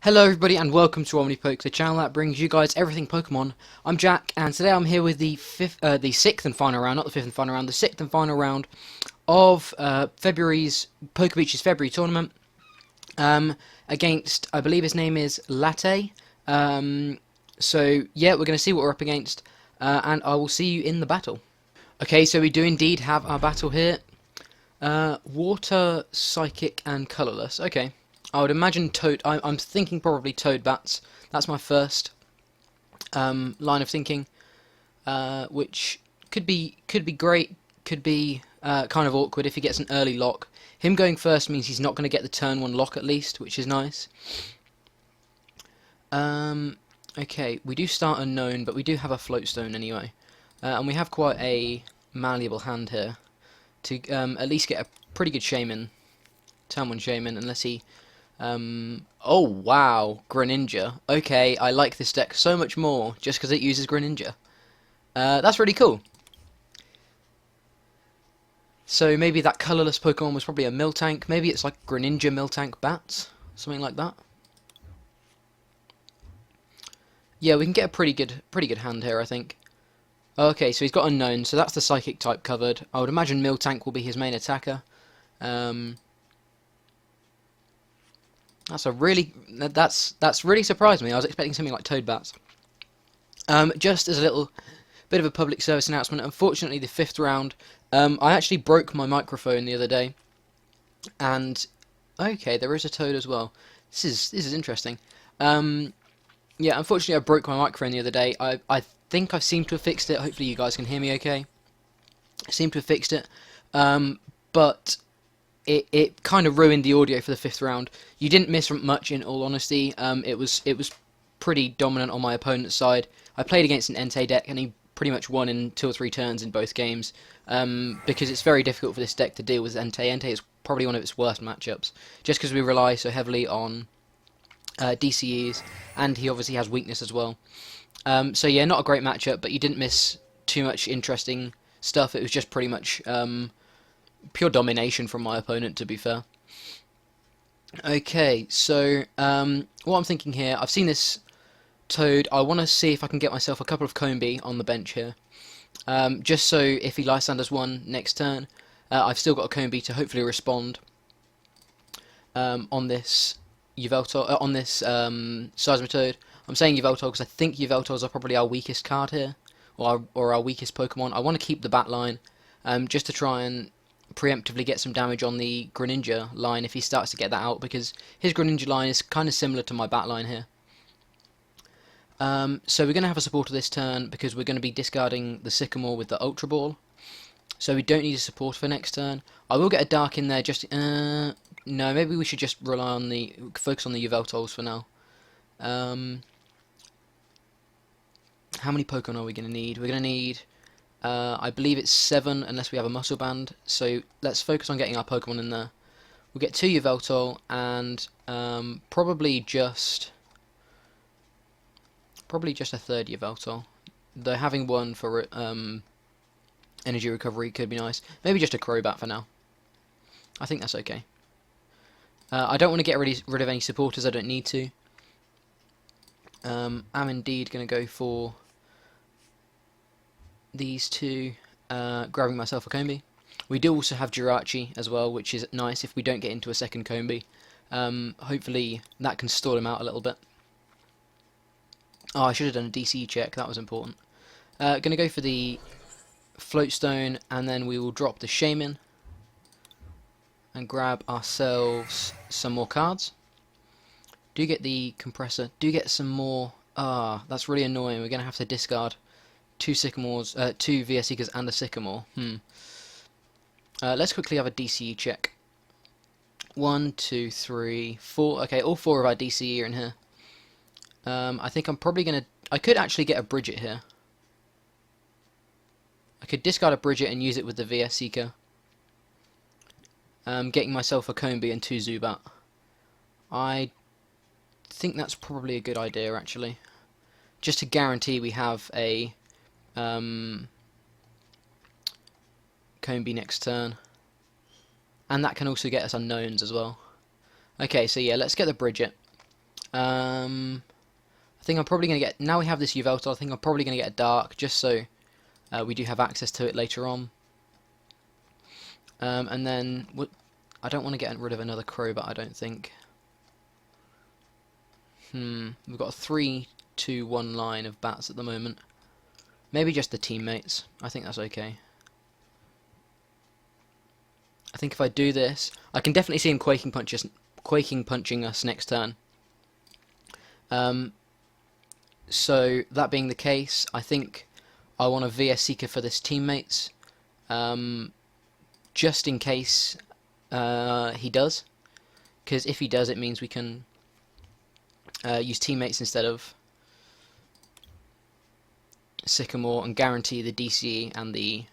Hello everybody and welcome to Omnipoke, the channel that brings you guys everything Pokemon. I'm Jack and today I'm here with the sixth and final round, not the fifth and final round, the sixth and final round of February's Pokebeach's February tournament against, I believe his name is Latte. So yeah, we're going to see what we're up against and I will see you in the battle. Okay, so we do indeed have our battle here. Water, Psychic and Colourless. Okay. I would imagine Toad. I'm thinking probably Toad Bats. That's my first line of thinking, which could be great, could be kind of awkward if he gets an early lock. Him going first means he's not going to get the turn one lock at least, which is nice. Okay, we do start unknown, but we do have a Floatstone anyway, and we have quite a malleable hand here to at least get a pretty good Shaman, turn one Shaman, unless he. Oh wow, Greninja. Okay, I like this deck so much more just because it uses Greninja. That's really cool. So maybe that colourless Pokemon was probably a Miltank. Maybe it's like Greninja Miltank Bats, something like that. Yeah, we can get a pretty good hand here, I think. Okay, so he's got Unknown, so that's the Psychic type covered. I would imagine Miltank will be his main attacker. That's really surprised me. I was expecting something like Toad Bats. Just as a little bit of a public service announcement, unfortunately the fifth round, I actually broke my microphone the other day, and okay, there is a Toad as well. This is interesting. Yeah, unfortunately I broke my microphone the other day. I think I seem to have fixed it. Hopefully you guys can hear me okay. I seem to have fixed it, but it kind of ruined the audio for the fifth round. You didn't miss much, in all honesty. It was pretty dominant on my opponent's side. I played against an Entei deck, and he pretty much won in 2 or 3 turns in both games. Because it's very difficult for this deck to deal with Entei. Entei is probably one of its worst matchups, just because we rely so heavily on DCEs, and he obviously has weakness as well. So yeah, not a great matchup, but you didn't miss too much interesting stuff. It was just pretty much pure domination from my opponent, to be fair. Okay, so what I'm thinking here, I've seen this Toad. I want to see if I can get myself a couple of Combi on the bench here, just so if he Lysanders one next turn, I've still got a Combi to hopefully respond on this Yveltal, on this Seismitoad. I'm saying Yveltal because I think Yveltals are probably our weakest card here, or our weakest Pokemon. I want to keep the bat line, just to try and preemptively get some damage on the Greninja line if he starts to get that out, because his Greninja line is kind of similar to my bat line here. So we're going to have a supporter this turn because we're going to be discarding the Sycamore with the Ultra Ball. So we don't need a support for next turn. I will get a Dark in there just... no, maybe we should just rely on focus on the Yveltals for now. How many Pokemon are we going to need? We're going to need... I believe it's 7 unless we have a Muscle Band, so let's focus on getting our Pokemon in there. We'll get 2 Yveltal and probably just a third Yveltal. Though having one for energy recovery could be nice. Maybe just a Crobat for now. I think that's okay. I don't want to get rid of any supporters I don't need to. I'm indeed going to go for these two, grabbing myself a Combi. We do also have Jirachi as well, which is nice if we don't get into a second Combi. Hopefully that can stall him out a little bit. Oh, I should have done a DCE check, that was important. Gonna go for the Floatstone, and then we will drop the Shaman and grab ourselves some more cards. Do get the Compressor, do get some more. Ah, that's really annoying. We're gonna have to discard 2 Sycamores, 2 VS Seekers and a Sycamore. Let's quickly have a DCE check. 1, 2, 3, 4. Okay, all 4 of our DCE are in here. I think I'm probably gonna... I could actually get a Bridget here. I could discard a Bridget and use it with the VS Seeker. Getting myself a Combi and 2 Zubat. I think that's probably a good idea, actually. Just to guarantee we have a Combi next turn, and that can also get us unknowns as well. Okay, so yeah, let's get the Bridget. I think I'm probably going to get, now we have this Yveltal, I think I'm probably going to get a Dark, just so we do have access to it later on. And then, I don't want to get rid of another Crobat, I don't think. We've got a 3-2-1 line of bats at the moment. Maybe just the teammates, I think that's okay. I think if I do this, I can definitely see him quaking punching us next turn. So that being the case, I think I want a VS Seeker for this teammates, just in case he does. Because if he does, it means we can use teammates instead of Sycamore and guarantee the DCE and the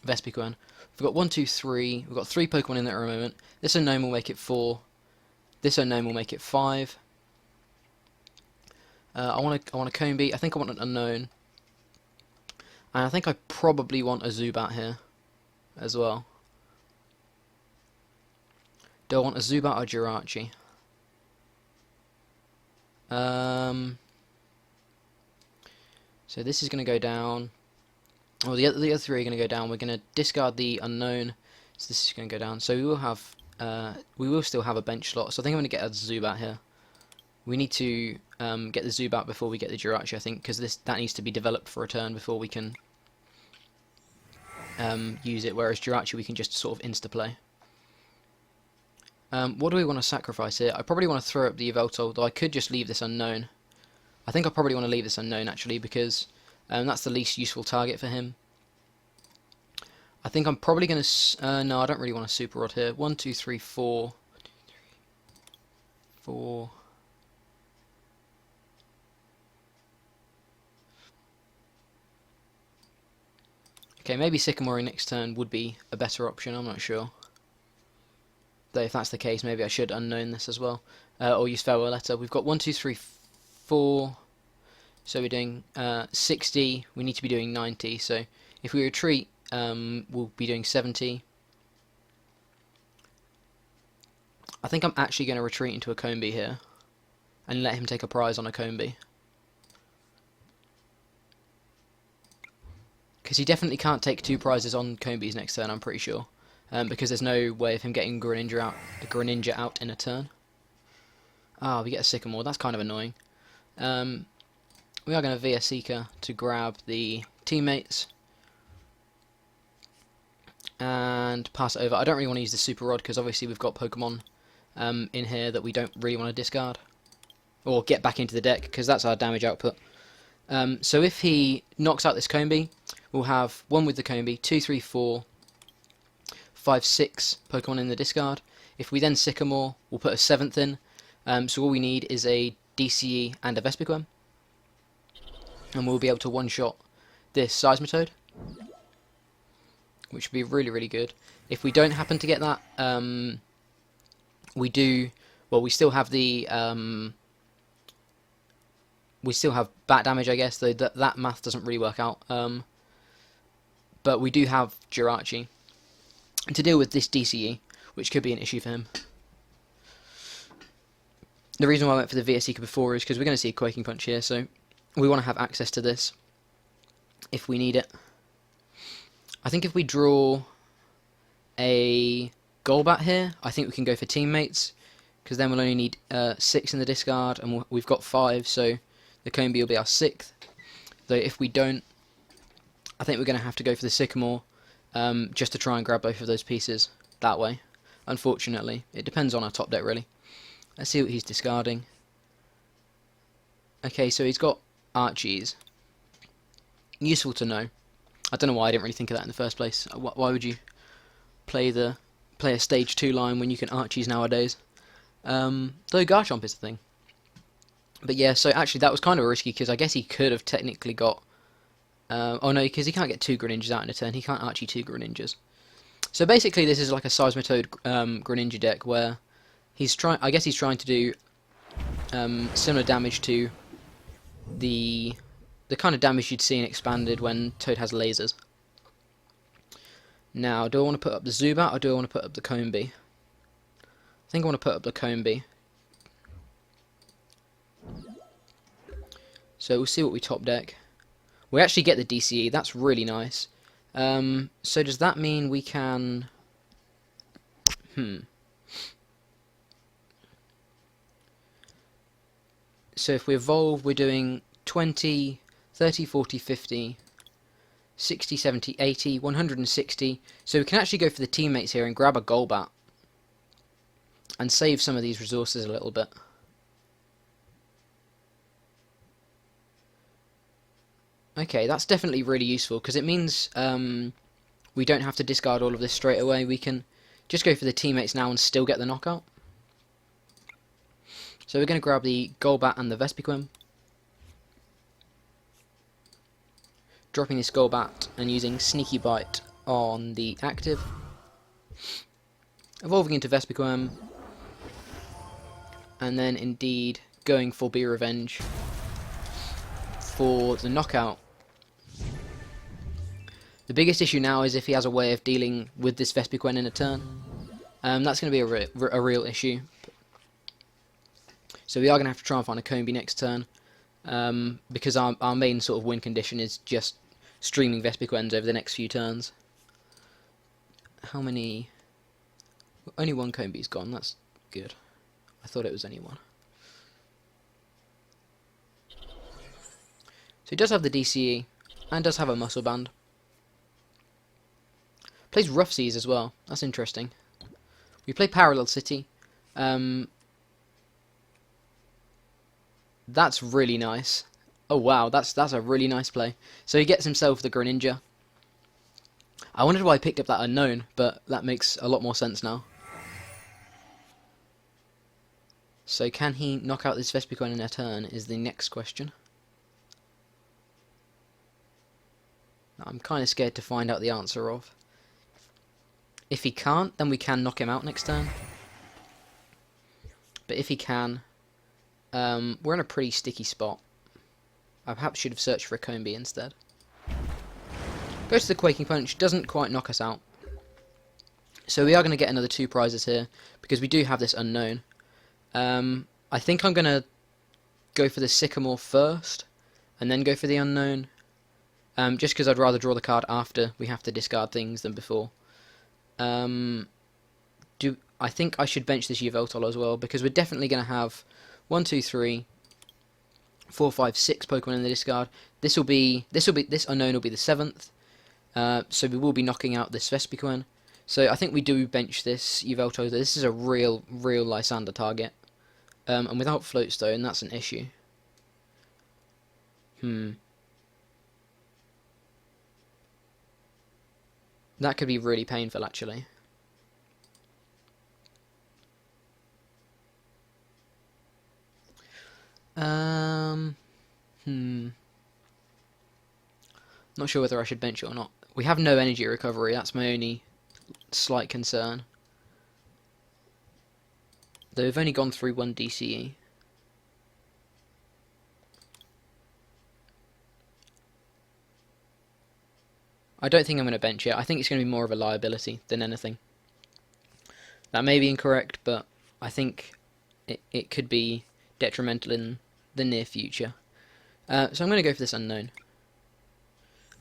Vespiquen. We've got 1, 2, 3. We've got 3 Pokemon in there at the moment. This unknown will make it 4. This unknown will make it 5. I want a Combee. I think I want an unknown, and I think I probably want a Zubat here as well. Do I want a Zubat or Jirachi? So this is going to go down. Well, the other 3 are going to go down. We're going to discard the unknown, so this is going to go down. So we will have, we will still have a bench slot. So I think I'm going to get a Zubat here. We need to get the Zubat before we get the Jirachi, I think, because that needs to be developed for a turn before we can use it. Whereas Jirachi, we can just sort of insta-play. What do we want to sacrifice here? I probably want to throw up the Yveltal, though I could just leave this unknown. I think I probably want to leave this unknown, actually, because that's the least useful target for him. I think I'm probably going to... no, I don't really want a Super Rod here. 1, 2, 3, 4. 4. Okay, maybe Sycamore next turn would be a better option, I'm not sure. Though if that's the case, maybe I should unknown this as well. Or use Farewell Letter. We've got 1, 2, 3, 4. So we're doing 60. We need to be doing 90. So if we retreat, we'll be doing 70. I think I'm actually going to retreat into a Combee here. And let him take a prize on a Combee. Because he definitely can't take 2 prizes on Combees next turn, I'm pretty sure. Because there's no way of him getting Greninja out in a turn. Ah, we get a Sycamore. That's kind of annoying. We are going to VS Seeker to grab the teammates. And pass it over. I don't really want to use the Super Rod because obviously we've got Pokemon in here that we don't really want to discard. Or get back into the deck because that's our damage output. So if he knocks out this Combee, we'll have 1 with the Combee, 2, 3, 4, 5, 6 Pokemon in the discard. If we then Sycamore, we'll put a 7th in. So all we need is a DCE and a Vespiquen. And we'll be able to one-shot this Seismitoad, which would be really, really good. If we don't happen to get that, we still have the... we still have bat damage, I guess, though that math doesn't really work out. But we do have Jirachi to deal with this DCE, which could be an issue for him. The reason why I went for the VS Seeker before is because we're going to see a Quaking Punch here, so we want to have access to this if we need it. I think if we draw a Golbat here, I think we can go for teammates, because then we'll only need 6 in the discard, and we've got 5, so the Combee will be our 6th. Though if we don't, I think we're going to have to go for the Sycamore, just to try and grab both of those pieces that way. Unfortunately, it depends on our top deck really. Let's see what he's discarding. Okay, so he's got Archies. Useful to know. I don't know why I didn't really think of that in the first place. Why would you play a stage 2 line when you can Archies nowadays? Though Garchomp is a thing. But yeah, so actually that was kind of risky because I guess he could have technically got... oh no, because he can't get 2 Greninjas out in a turn. He can't Archie 2 Greninjas. So basically this is like a Seismitoad Greninja deck where he's trying... I guess he's trying to do similar damage to the kind of damage you'd see in Expanded when Toad has lasers. Now, do I want to put up the Zubat or do I want to put up the Combee? I think I want to put up the Combee. So we'll see what we top deck. We actually get the DCE, that's really nice. So does that mean we can... So if we evolve, we're doing 20, 30, 40, 50, 60, 70, 80, 160. So we can actually go for the teammates here and grab a Golbat. And save some of these resources a little bit. Okay, that's definitely really useful, because it means we don't have to discard all of this straight away. We can just go for the teammates now and still get the knockout. So we're going to grab the Golbat and the Vespiquen. Dropping this Golbat and using Sneaky Bite on the active. Evolving into Vespiquen. And then indeed going for Be Revenge for the knockout. The biggest issue now is if he has a way of dealing with this Vespiquen in a turn. That's going to be a real issue. So we are going to have to try and find a Combee next turn, because our main sort of win condition is just streaming Vespiquens over the next few turns. How many? Only one Combee's gone, that's good. I thought it was only one. So he does have the DCE, and does have a Muscle Band. Plays Rough Seas as well, that's interesting. We play Parallel City. That's really nice. Oh wow, that's a really nice play. So he gets himself the Greninja. I wondered why I picked up that Unknown, but that makes a lot more sense now. So can he knock out this Vespiquen in a turn is the next question. I'm kind of scared to find out the answer of. If he can't, then we can knock him out next turn. But if he can, we're in a pretty sticky spot. I perhaps should have searched for a Combee instead. Goes to the Quaking Punch, doesn't quite knock us out. So we are going to get another 2 prizes here, because we do have this Unknown. I think I'm going to go for the Sycamore first, and then go for the Unknown. Just because I'd rather draw the card after we have to discard things than before. I think I should bench this Yveltal as well, because we're definitely going to have 1, 2, 3, 4, 5, 6 Pokemon in the discard. This Unknown will be the 7th. So we will be knocking out this Vespiquen. So I think we do bench this Yveltal. This is a real Lysander target. And without Floatstone, that's an issue. That could be really painful, actually. Not sure whether I should bench it or not. We have no energy recovery, that's my only slight concern. Though we've only gone through 1 DCE. I don't think I'm going to bench it. I think it's going to be more of a liability than anything. That may be incorrect, but I think it could be detrimental in the near future. So I'm going to go for this Unknown.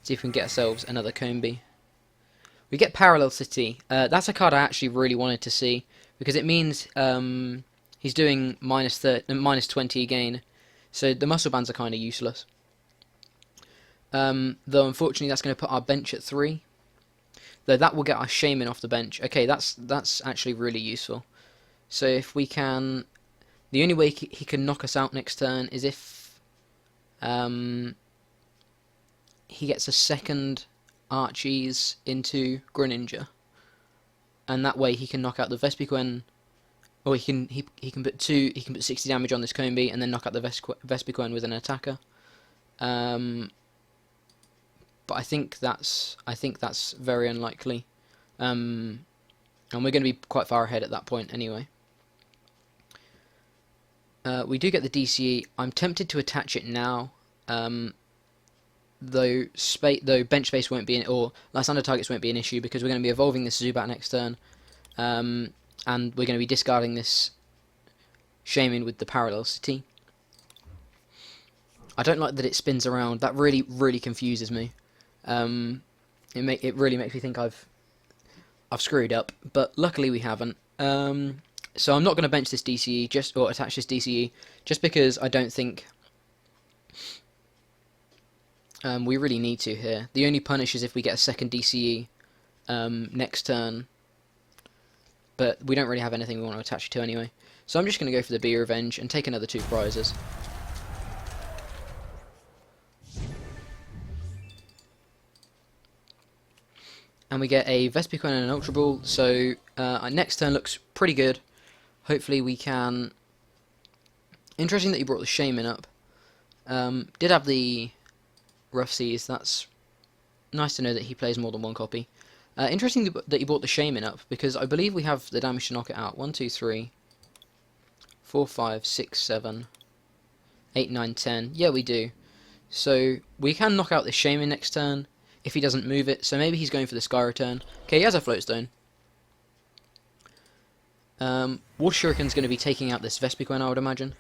See if we can get ourselves another Combee. We get Parallel City. That's a card I actually really wanted to see, because it means he's doing minus 20 again. So the Muscle Bands are kind of useless. Though unfortunately that's going to put our bench at 3. Though that will get our Shaman off the bench. Okay, that's actually really useful. So if we can... The only way he can knock us out next turn is if he gets a second Archie's into Greninja. And that way he can knock out the Vespiquen. Or he can put 60 damage on this Combee and then knock out the Vespiquen with an attacker. But I think that's very unlikely. And we're going to be quite far ahead at that point anyway. We do get the DCE. I'm tempted to attach it now, though bench space won't be or Lysander targets won't be an issue, because we're going to be evolving this Zubat next turn. and we're going to be discarding this Shaman with the Parallel City. I don't like that it spins around. That really confuses me. It really makes me think I've screwed up, but luckily we haven't. So I'm not going to bench this DCE or attach this DCE just because I don't think we really need to here. The only punish is if we get a second DCE next turn, but we don't really have anything we want to attach it to anyway. So I'm just going to go for the Bee Revenge and take another 2 prizes. And we get a Vespiquen and an Ultra Ball, so our next turn looks pretty good. Hopefully we can... Interesting that you brought the Shaman up. Did have the Rough Seas, that's nice to know that he plays more than 1 copy. Interesting that you brought the Shaman up, because I believe we have the damage to knock it out. 1, 2, 3, 4, 5, 6, 7, 8, 9, 10. Yeah, we do. So we can knock out the Shaman next turn if he doesn't move it, so maybe he's going for the Sky Return. Okay, he has a Float Stone. Water Shuriken's going to be taking out this Vespiquen, I would imagine,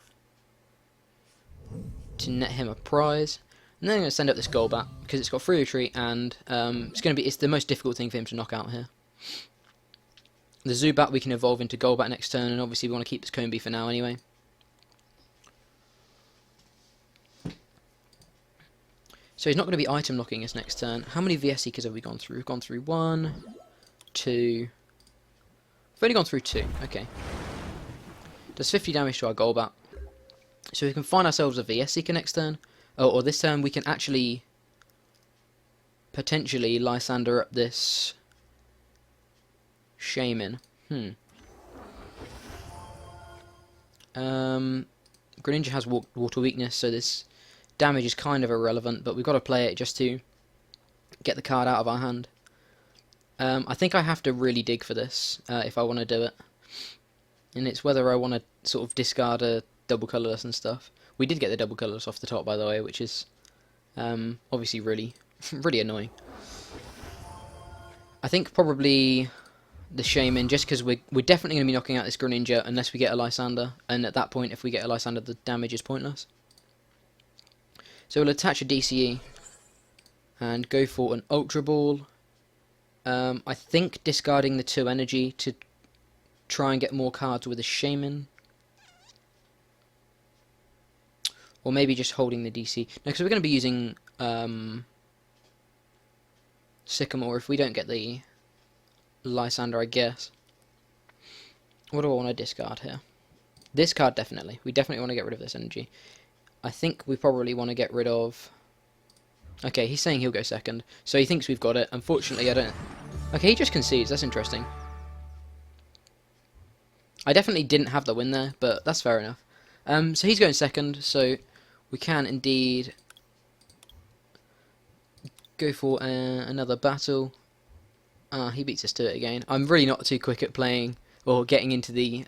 to net him a prize. And then I'm going to send up this Golbat, because it's got free retreat, and it's the most difficult thing for him to knock out here. The Zubat we can evolve into Golbat next turn, and obviously we want to keep this Combee for now anyway. So he's not going to be item locking us next turn. How many VS Seekers have we gone through? We've gone through 1, 2... We've only gone through 2, okay. Does 50 damage to our Golbat. So we can find ourselves a VS Seeker next turn. Or this turn we can actually... potentially Lysander up this... Shaman. Greninja has water weakness, so this damage is kind of irrelevant, but we've got to play it just to get the card out of our hand. I think I have to really dig for this if I want to do it. And it's whether I want to sort of discard a double colourless and stuff. We did get the double colourless off the top, by the way, which is obviously really annoying. I think probably the Shaman, just because we're definitely going to be knocking out this Greninja unless we get a Lysander, and at that point if we get a Lysander the damage is pointless. So we'll attach a DCE and go for an Ultra Ball. I think discarding the 2 energy to try and get more cards with a Shaman. Or maybe just holding the DC. No, because we're going to be using Sycamore if we don't get the Lysander, I guess. What do I want to discard here? This card, definitely. We definitely want to get rid of this energy. I think we probably want to get rid of... Okay, he's saying he'll go second. So he thinks we've got it. Unfortunately, I don't... Okay, he just concedes. That's interesting. I definitely didn't have the win there, but that's fair enough. So he's going second, so we can indeed go for another battle. He beats us to it again. I'm really not too quick at playing or getting into the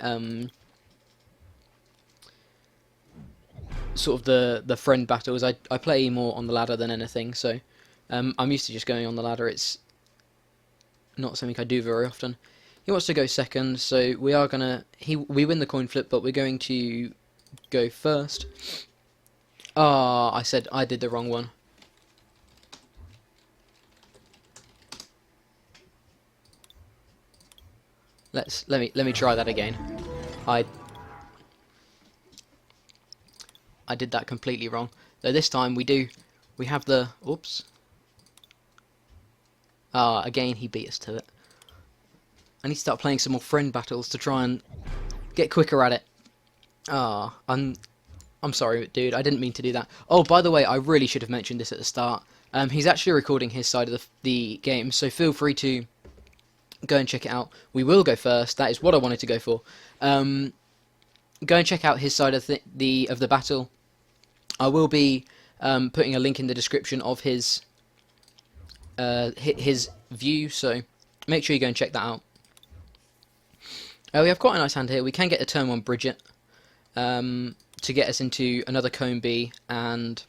sort of the friend battles. I play more on the ladder than anything, so I'm used to just going on the ladder. It's not something I do very often. He wants to go second, so we are gonna we win the coin flip, but we're going to go first. I said I did the wrong one. Let me try that again. I did that completely wrong. Though this time we have the oops. Again he beat us to it. I need to start playing some more friend battles to try and get quicker at it. I'm sorry, dude. I didn't mean to do that. Oh, by the way, I really should have mentioned this at the start. He's actually recording his side of the game, so feel free to go and check it out. We will go first. That is what I wanted to go for. Go and check out his side of the battle. I will be putting a link in the description of his view, so make sure you go and check that out. We have quite a nice hand here. We can get a turn 1 Bridget to get us into another Combee and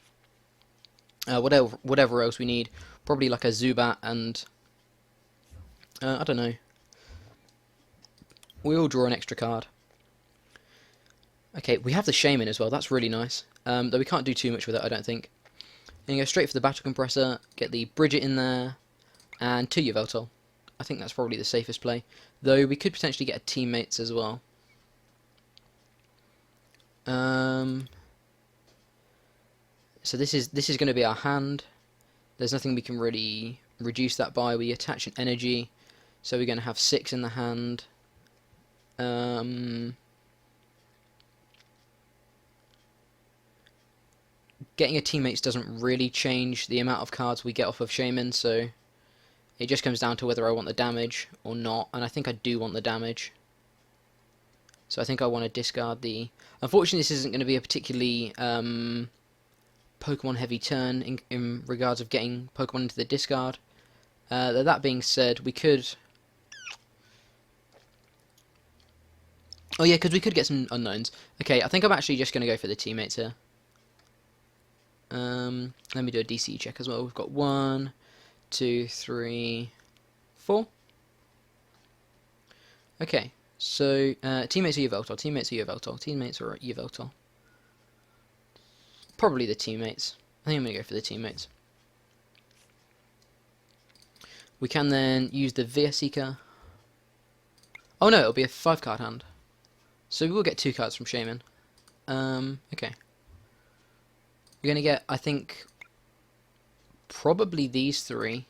whatever else we need. Probably like a Zubat and I don't know. we all draw an extra card. Okay, we have the Shaman as well. That's really nice. Though we can't do too much with it, I don't think. And you go straight for the Battle Compressor, get the Bridget in there, and 2 Yveltal. I think that's probably the safest play. Though we could potentially get a Teammates as well. So this is going to be our hand. There's nothing we can really reduce that by. We attach an energy, so we're going to have 6 in the hand. Getting a Teammates doesn't really change the amount of cards we get off of Shaman, so it just comes down to whether I want the damage or not, and I think I do want the damage. So I think I want to discard the... Unfortunately, this isn't going to be a particularly Pokemon heavy turn in regards of getting Pokemon into the discard. That being said, we could... Oh yeah, because we could get some unknowns. Okay, I think I'm actually just going to go for the Teammates here. Let me do a DC check as well. We've got 1, 2, 3, 4. Okay, so Teammates or Yveltal, Teammates or Yveltal, Teammates or Yveltal. Probably the Teammates. I think I'm going to go for the Teammates. We can then use the Vespiquen. Oh no, it'll be a 5-card hand. So we will get 2 cards from Shaman. Okay. We're going to get, I think, probably these 3.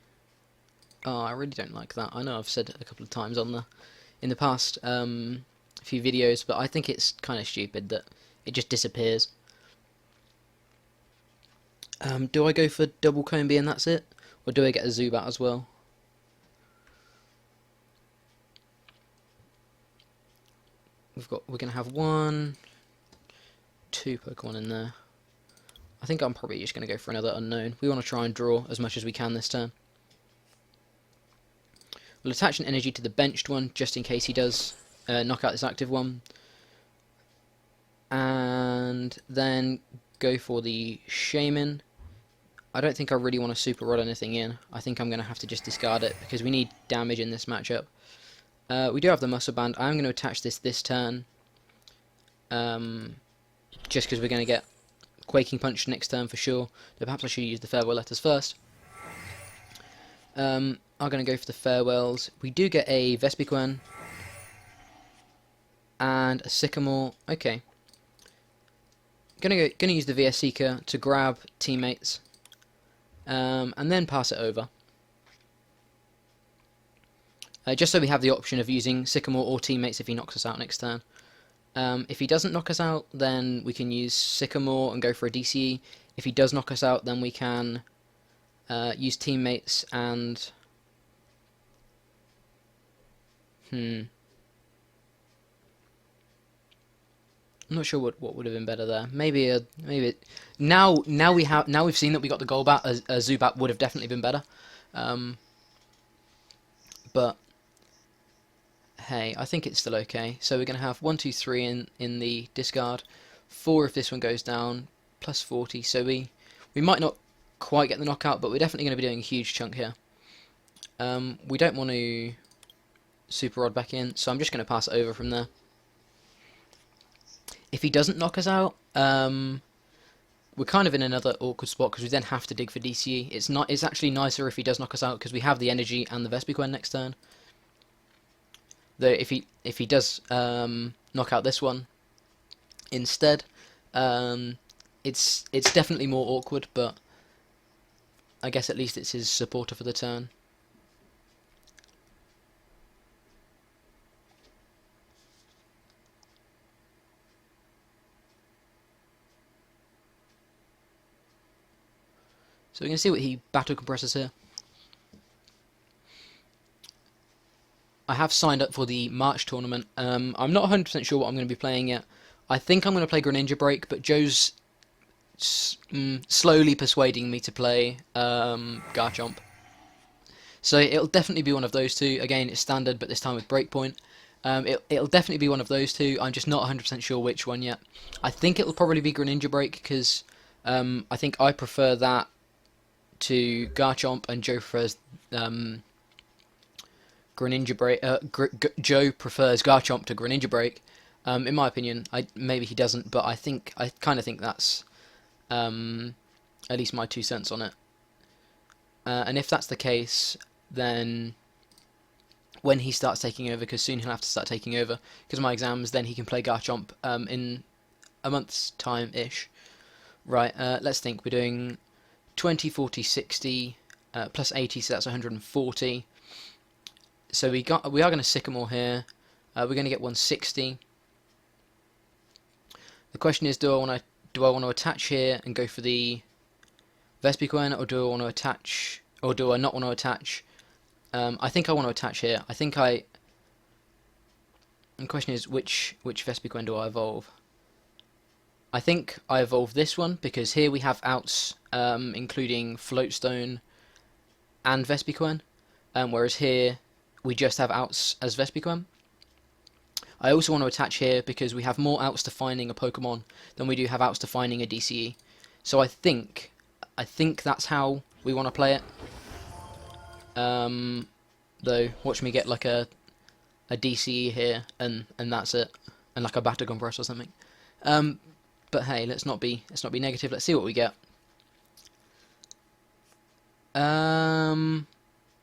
Oh, I really don't like that. I know I've said it a couple of times in the past few videos, but I think it's kind of stupid that it just disappears. Do I go for double Combi and that's it? Or do I get a Zubat as well? We're going to have 1, 2 Pokemon in there. I think I'm probably just going to go for another unknown. We want to try and draw as much as we can this turn. We'll attach an energy to the benched one, just in case he does knock out this active one. And then go for the Shaman. I don't think I really want to Super Rod anything in. I think I'm going to have to just discard it, because we need damage in this matchup. We do have the Muscle Band. I'm going to attach this turn. Just because we're going to get Quaking Punch next turn for sure. Though perhaps I should use the Farewell Letters first. I'm going to go for the Farewells. We do get a Vespiquen and a Sycamore. Okay. Gonna use the Vespiquen to grab Teammates, and then pass it over. Just so we have the option of using Sycamore or Teammates if he knocks us out next turn. If he doesn't knock us out, then we can use Sycamore and go for a DCE. If he does knock us out, then we can use Teammates and... I'm not sure what would have been better there. Maybe now we've seen that we got the Golbat. A Zubat would have definitely been better. But hey, I think it's still okay. So we're going to have 1, 2, 3 in the discard, 4 if this one goes down, plus 40. So we might not quite get the knockout, but we're definitely going to be doing a huge chunk here. We don't want to Super Rod back in, so I'm just going to pass it over from there. If he doesn't knock us out, we're kind of in another awkward spot because we then have to dig for DCE. It's actually nicer if he does knock us out because we have the energy and the Vespiquen next turn. Though if he does knock out this one instead, it's definitely more awkward, but I guess at least it's his supporter for the turn. So we're going to see what he battle compresses here. I have signed up for the March tournament. I'm not 100% sure what I'm going to be playing yet. I think I'm going to play Greninja Break, but Joe's slowly persuading me to play Garchomp. So it'll definitely be one of those two. Again, it's standard, but this time with Breakpoint. It'll definitely be one of those two. I'm just not 100% sure which one yet. I think it'll probably be Greninja Break, because I think I prefer that to Garchomp, and Joe prefers Greninja Break. Joe prefers Garchomp to Greninja Break. In my opinion, maybe he doesn't, but I kind of think that's at least my 2 cents on it. And if that's the case, then when he starts taking over, because soon he'll have to start taking over because of my exams, then he can play Garchomp in a month's time-ish. Right, let's think. We're doing 20, 40, 60, plus 80, so that's 140. So we are going to Sycamore here. We're going to get 160. The question is, do I want to attach here and go for the Vespiquen, or do I want to attach, or do I not want to attach? I think I want to attach here. The question is, which Vespiquen do I evolve? I think I evolve this one, because here we have outs, including Floatstone and Vespiquen, whereas here we just have outs as Vespiquen. I also want to attach here because we have more outs to finding a Pokemon than we do have outs to finding a DCE. So I think that's how we want to play it. Though, watch me get like a DCE here, and that's it, and like a Battlegun Brush or something. But hey, let's not be negative. Let's see what we get.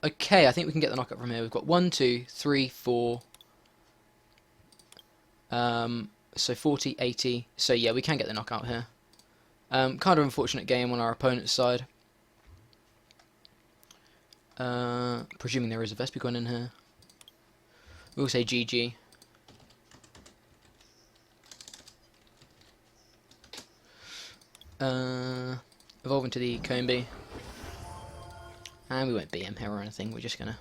Okay, I think we can get the knockout from here. We've got 1, 2, 3, 4. So 40, 80. So yeah, we can get the knockout here. Kind of unfortunate game on our opponent's side. Presuming there is a Vespiquen in here. We'll say GG. Evolve into the Combi. And we won't beat him here or anything, we're just gonna...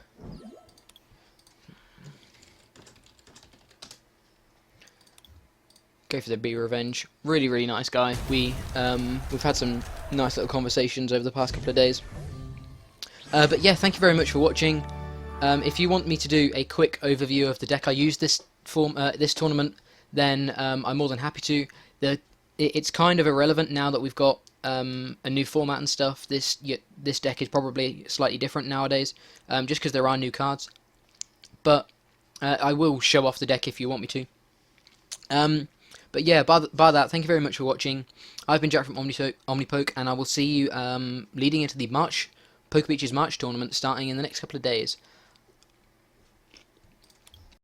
go for the Bee Revenge. Really, really nice guy. We've had some nice little conversations over the past couple of days. But yeah, thank you very much for watching. If you want me to do a quick overview of the deck I used this tournament, then I'm more than happy to. It's kind of irrelevant now that we've got a new format and stuff. This deck is probably slightly different nowadays, just because there are new cards. But I will show off the deck if you want me to. But yeah, by that, thank you very much for watching. I've been Jack from Omnipoke, and I will see you leading into the Pokebeach's March tournament starting in the next couple of days.